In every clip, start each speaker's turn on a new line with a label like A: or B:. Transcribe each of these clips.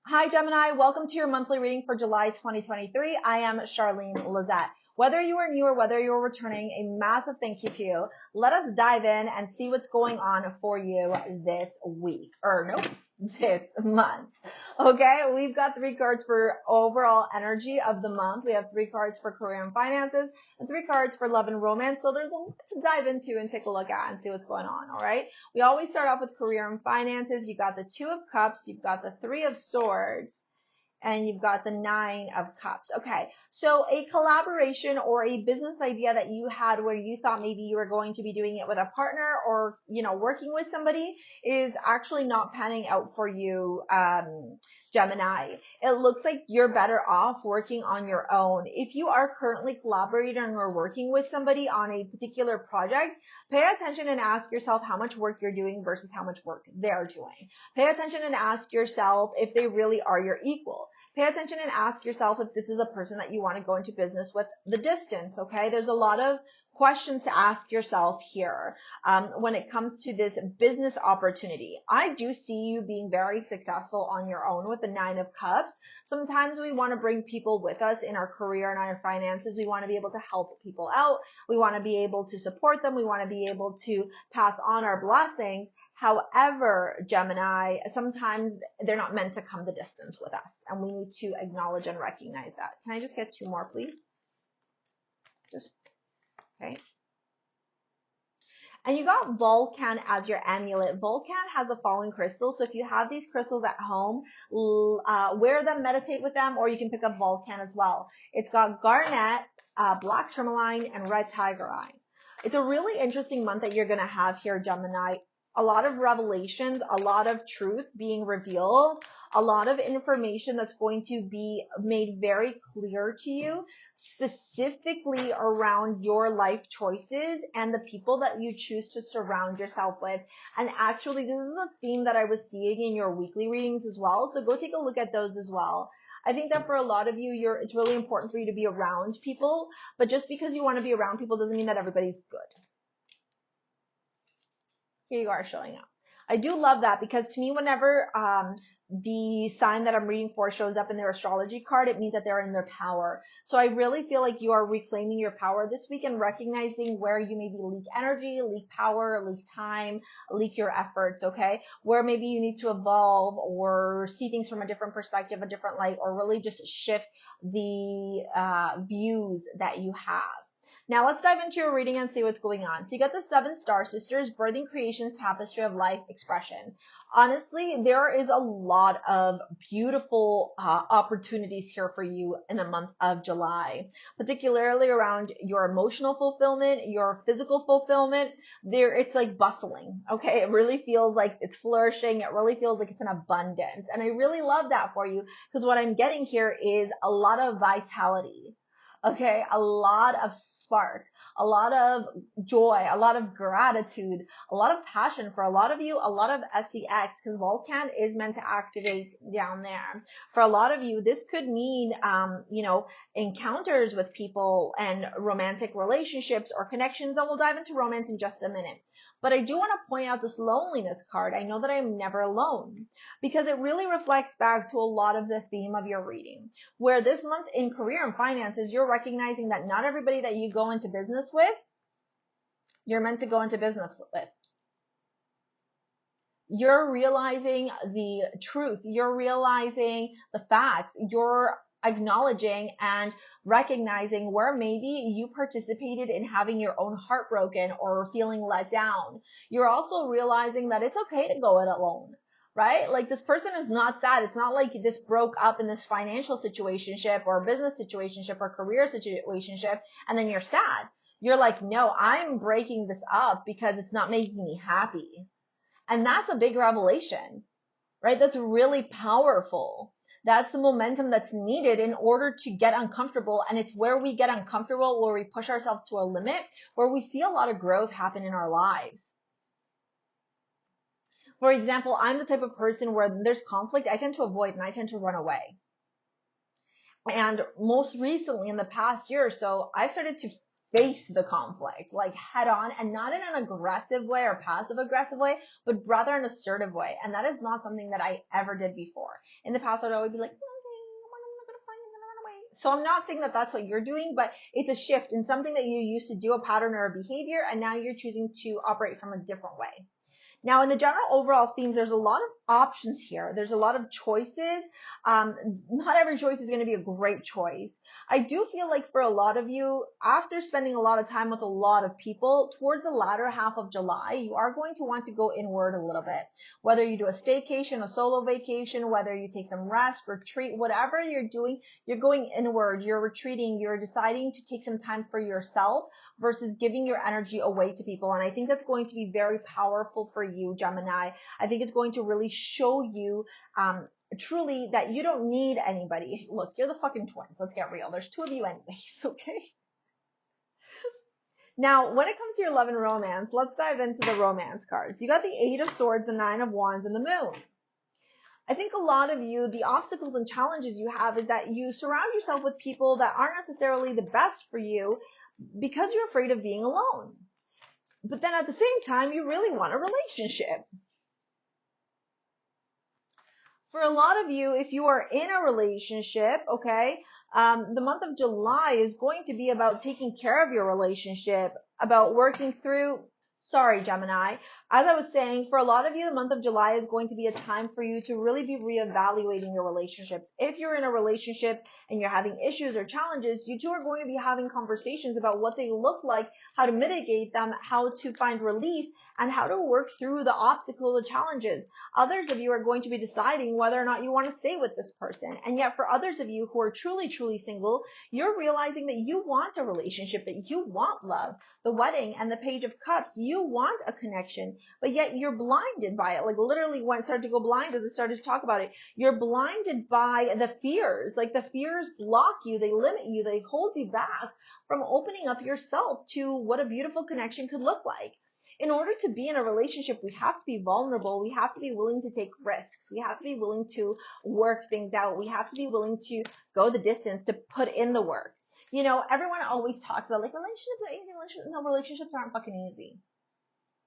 A: Hi Gemini, welcome to your monthly reading for July 2023. I am Charlene, Lizette. Whether you are new or whether you are returning, a massive thank you to you. Let us dive in and see what's going on for you this week. This month. Okay, we've got 3 cards for overall energy of the month. We have 3 cards for career and finances and 3 cards for love and romance. So there's a lot to dive into and take a look at and see what's going on. All right. We always start off with career and finances. You got the 2 of cups. You've got the 3 of swords. And you've got the 9 of cups. Okay, so a collaboration or a business idea that you had where you thought maybe you were going to be doing it with a partner or, working with somebody is actually not panning out for you, Gemini. It looks like you're better off working on your own. If you are currently collaborating or working with somebody on a particular project, pay attention and ask yourself how much work you're doing versus how much work they're doing. Pay attention and ask yourself if they really are your equal. Pay attention and ask yourself if this is a person that you want to go into business with the distance, okay? There's a lot of questions to ask yourself here when it comes to this business opportunity. I do see you being very successful on your own with the 9 of cups. Sometimes we want to bring people with us in our career and our finances. We want to be able to help people out. We want to be able to support them. We want to be able to pass on our blessings. However, Gemini, sometimes they're not meant to come the distance with us, and we need to acknowledge and recognize that. Can I just get 2 more, please? Okay. And you got Vulcan as your amulet. Vulcan has the following crystals. So if you have these crystals at home, wear them, meditate with them, or you can pick up Vulcan as well. It's got garnet, black tourmaline, and red tiger eye. It's a really interesting month that you're going to have here, Gemini. A lot of revelations, a lot of truth being revealed, a lot of information that's going to be made very clear to you, specifically around your life choices and the people that you choose to surround yourself with. And actually, this is a theme that I was seeing in your weekly readings as well. So go take a look at those as well. I think that for a lot of you, it's really important for you to be around people, but just because you want to be around people doesn't mean that everybody's good. Here you are showing up. I do love that because to me, whenever the sign that I'm reading for shows up in their astrology card, it means that they're in their power. So I really feel like you are reclaiming your power this week and recognizing where you maybe leak energy, leak power, leak time, leak your efforts, okay? Where maybe you need to evolve or see things from a different perspective, a different light, or really just shift the views that you have. Now let's dive into your reading and see what's going on. So you got the 7 Star Sisters, Birthing Creations, Tapestry of Life, Expression. Honestly, there is a lot of beautiful opportunities here for you in the month of July, particularly around your emotional fulfillment, your physical fulfillment. It's like bustling, okay? It really feels like it's flourishing. It really feels like it's an abundance. And I really love that for you because what I'm getting here is a lot of vitality. Okay, a lot of spark, a lot of joy, a lot of gratitude, a lot of passion for a lot of you, a lot of SEX, because Vulcan is meant to activate down there. For a lot of you, this could mean, encounters with people and romantic relationships or connections, and we'll dive into romance in just a minute. But I do want to point out this loneliness card. I know that I'm never alone because it really reflects back to a lot of the theme of your reading, where this month in career and finances, you're recognizing that not everybody that you go into business with, you're meant to go into business with. You're realizing the truth. You're realizing the facts. You're acknowledging and recognizing where maybe you participated in having your own heart broken or feeling let down. You're also realizing that it's okay to go it alone, right? Like this person is not sad. It's not like this broke up in this financial situationship or business situationship or career situationship and then you're sad. You're like, no, I'm breaking this up because it's not making me happy. And that's a big revelation, right? That's really powerful. That's the momentum that's needed in order to get uncomfortable. And it's where we get uncomfortable, where we push ourselves to a limit, where we see a lot of growth happen in our lives. For example, I'm the type of person where there's conflict, I tend to avoid and I tend to run away. And most recently in the past year or so, I've started to face the conflict, like head on, and not in an aggressive way or passive aggressive way, but rather an assertive way. And that is not something that I ever did before. In the past, I'd always be like, so I'm not saying that that's what you're doing, but it's a shift in something that you used to do, a pattern or a behavior, and now you're choosing to operate from a different way. Now, in the general overall themes, there's a lot of options here. There's a lot of choices. Not every choice is going to be a great choice. I do feel like for a lot of you, after spending a lot of time with a lot of people, towards the latter half of July, you are going to want to go inward a little bit. Whether you do a staycation, a solo vacation, whether you take some rest, retreat, whatever you're doing, you're going inward, you're retreating, you're deciding to take some time for yourself versus giving your energy away to people. And I think that's going to be very powerful for you, Gemini. I think it's going to really show you truly that you don't need anybody. Look, you're the fucking twins. Let's get real. There's two of you anyways, okay? Now, when it comes to your love and romance, let's dive into the romance cards. You got the Eight of Swords, the Nine of Wands, and the Moon. I think a lot of you, the obstacles and challenges you have is that you surround yourself with people that aren't necessarily the best for you because you're afraid of being alone. But then at the same time, you really want a relationship. For a lot of you, if you are in a relationship, okay, the month of July is going to be about taking care of your relationship, about working through. Sorry, Gemini. As I was saying, for a lot of you, the month of July is going to be a time for you to really be reevaluating your relationships. If you're in a relationship and you're having issues or challenges, you two are going to be having conversations about what they look like, how to mitigate them, how to find relief, and how to work through the obstacles, the challenges. Others of you are going to be deciding whether or not you want to stay with this person. And yet for others of you who are truly, truly single, you're realizing that you want a relationship, that you want love. The wedding and the Page of Cups, you want a connection, but yet you're blinded by it. Like literally when it started to go blind as I started to talk about it, you're blinded by the fears. Like the fears block you, they limit you, they hold you back from opening up yourself to what a beautiful connection could look like. In order to be in a relationship, we have to be vulnerable. We have to be willing to take risks. We have to be willing to work things out. We have to be willing to go the distance, to put in the work. You know, everyone always talks about like relationships are easy. No, relationships aren't fucking easy.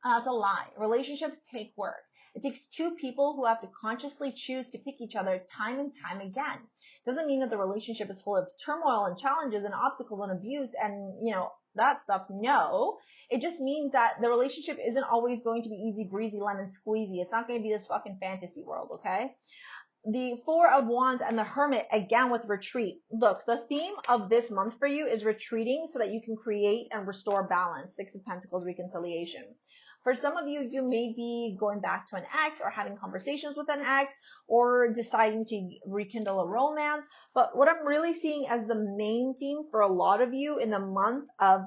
A: That's a lie. Relationships take work. It takes two people who have to consciously choose to pick each other time and time again. It doesn't mean that the relationship is full of turmoil and challenges and obstacles and abuse and, you know, that stuff. No, it just means that the relationship isn't always going to be easy breezy, lemon squeezy. It's not going to be this fucking fantasy world, okay? The Four of Wands and the Hermit, again with retreat. Look, the theme of this month for you is retreating so that you can create and restore balance. Six of Pentacles, reconciliation. For some of you, you may be going back to an ex or having conversations with an ex or deciding to rekindle a romance. But what I'm really seeing as the main theme for a lot of you in the month of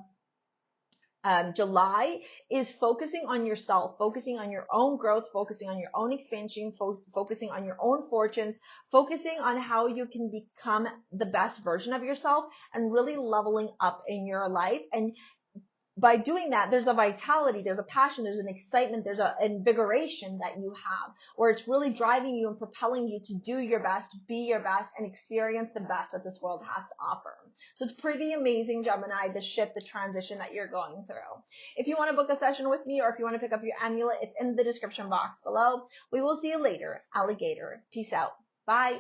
A: July is focusing on yourself, focusing on your own growth, focusing on your own expansion, focusing on your own fortunes, focusing on how you can become the best version of yourself and really leveling up in your life. And by doing that, there's a vitality, there's a passion, there's an excitement, there's an invigoration that you have where it's really driving you and propelling you to do your best, be your best, and experience the best that this world has to offer. So it's pretty amazing, Gemini, the shift, the transition that you're going through. If you want to book a session with me or if you want to pick up your amulet, it's in the description box below. We will see you later, alligator. Peace out. Bye.